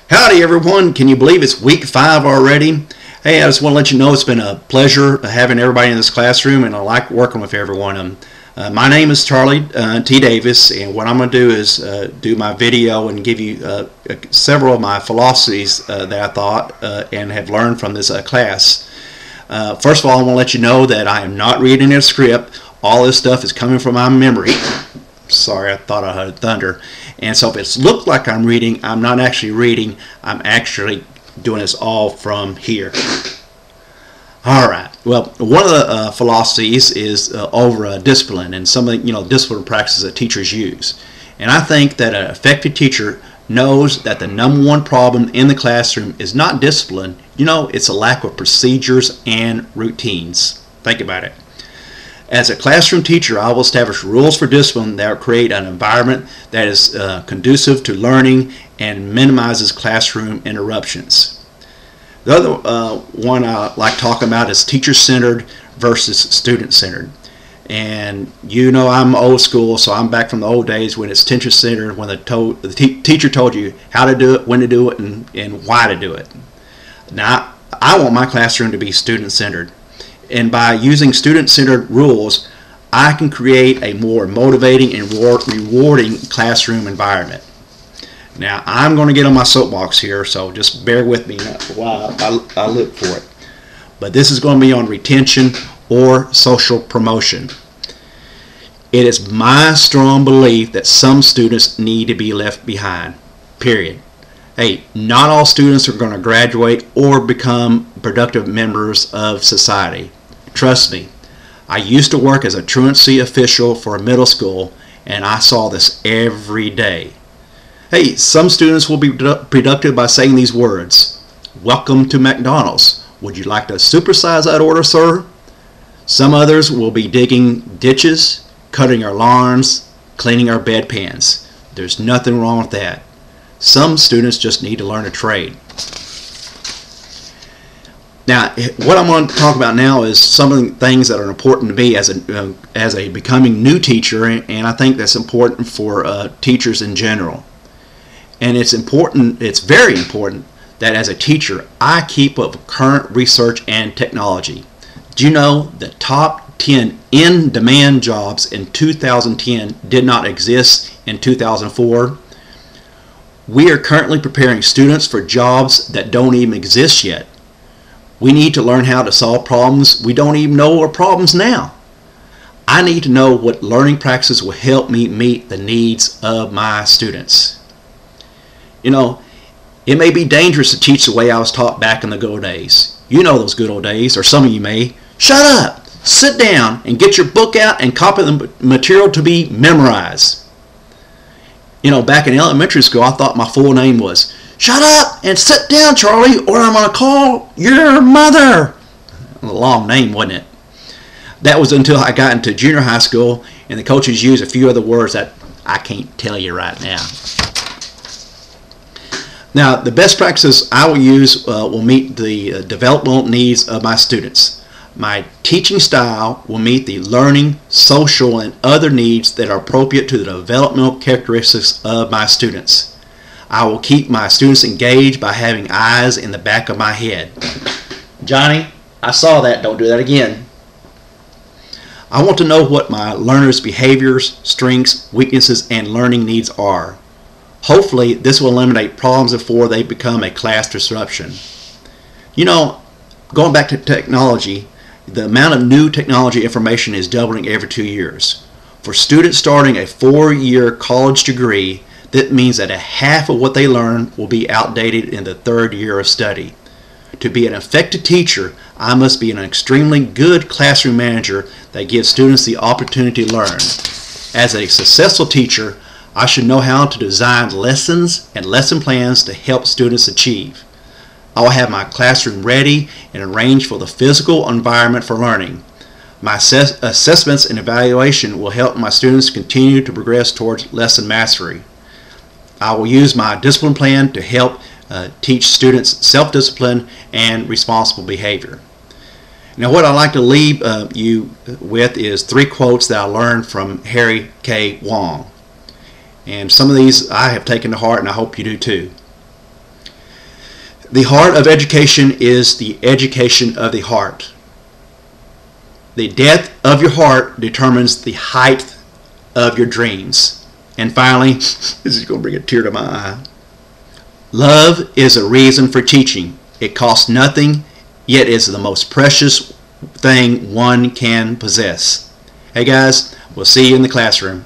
Howdy everyone, can you believe it's week 5 already? Hey, I just want to let you know it's been a pleasure having everybody in this classroom, and I like working with everyone. My name is Charlie T. Davis, and what I'm going to do is do my video and give you several of my philosophies that I thought and have learned from this class. First of all, I want to let you know that I am not reading a script. All this stuff is coming from my memory. Sorry, I thought I heard thunder. And so if it looked like I'm reading, I'm not actually reading. I'm actually doing this all from here. All right. Well, one of the philosophies is over discipline, and some of the discipline practices that teachers use. And I think that an effective teacher knows that the #1 problem in the classroom is not discipline. It's a lack of procedures and routines. Think about it. As a classroom teacher, I will establish rules for discipline that will create an environment that is conducive to learning and minimizes classroom interruptions. The other one I like talking about is teacher-centered versus student-centered. And I'm old school, so I'm back from the old days when it's teacher-centered, when the teacher told you how to do it, when to do it, and why to do it. Now, I want my classroom to be student-centered. And by using student-centered rules, I can create a more motivating and rewarding classroom environment. Now, I'm going to get on my soapbox here, so just bear with me while I look for it. But this is going to be on retention or social promotion. It is my strong belief that some students need to be left behind, period. Hey, not all students are going to graduate or become productive members of society. Trust me, I used to work as a truancy official for a middle school, and I saw this every day. Hey, some students will be productive by saying these words: "Welcome to McDonald's. Would you like to supersize that order, sir?" Some others will be digging ditches, cutting our lawns, cleaning our bedpans. There's nothing wrong with that. Some students just need to learn a trade. Now, what I'm going to talk about now is some of the things that are important to me as a becoming new teacher, and I think that's important for teachers in general. And it's very important that as a teacher, I keep up with current research and technology. Do you know the top 10 in-demand jobs in 2010 did not exist in 2004? We are currently preparing students for jobs that don't even exist yet. We need to learn how to solve problems we don't even know are problems now. I need to know what learning practices will help me meet the needs of my students. It may be dangerous to teach the way I was taught back in the good old days. You know those good old days, or some of you may. Shut up, sit down, and get your book out and copy the material to be memorized. Back in elementary school, I thought my full name was, "Shut up and sit down, Charlie, or I'm going to call your mother." A long name, wasn't it? That was until I got into junior high school, and the coaches used a few other words that I can't tell you right now. Now, the best practices I will use will meet the developmental needs of my students. My teaching style will meet the learning, social, and other needs that are appropriate to the developmental characteristics of my students. I will keep my students engaged by having eyes in the back of my head. Johnny, I saw that. Don't do that again. I want to know what my learners' behaviors, strengths, weaknesses, and learning needs are. Hopefully, this will eliminate problems before they become a class disruption. Going back to technology, the amount of new technology information is doubling every 2 years. For students starting a 4-year college degree, that means that a half of what they learn will be outdated in the 3rd year of study. To be an effective teacher, I must be an extremely good classroom manager that gives students the opportunity to learn. As a successful teacher, I should know how to design lessons and lesson plans to help students achieve. I will have my classroom ready and arranged for the physical environment for learning. My assessments and evaluation will help my students continue to progress towards lesson mastery. I will use my discipline plan to help teach students self-discipline and responsible behavior. Now, what I'd like to leave you with is 3 quotes that I learned from Harry K. Wong. And some of these I have taken to heart, and I hope you do too. The heart of education is the education of the heart. The depth of your heart determines the height of your dreams. And finally, this is going to bring a tear to my eye. Love is a reason for teaching. It costs nothing, yet is the most precious thing one can possess. Hey guys, we'll see you in the classroom.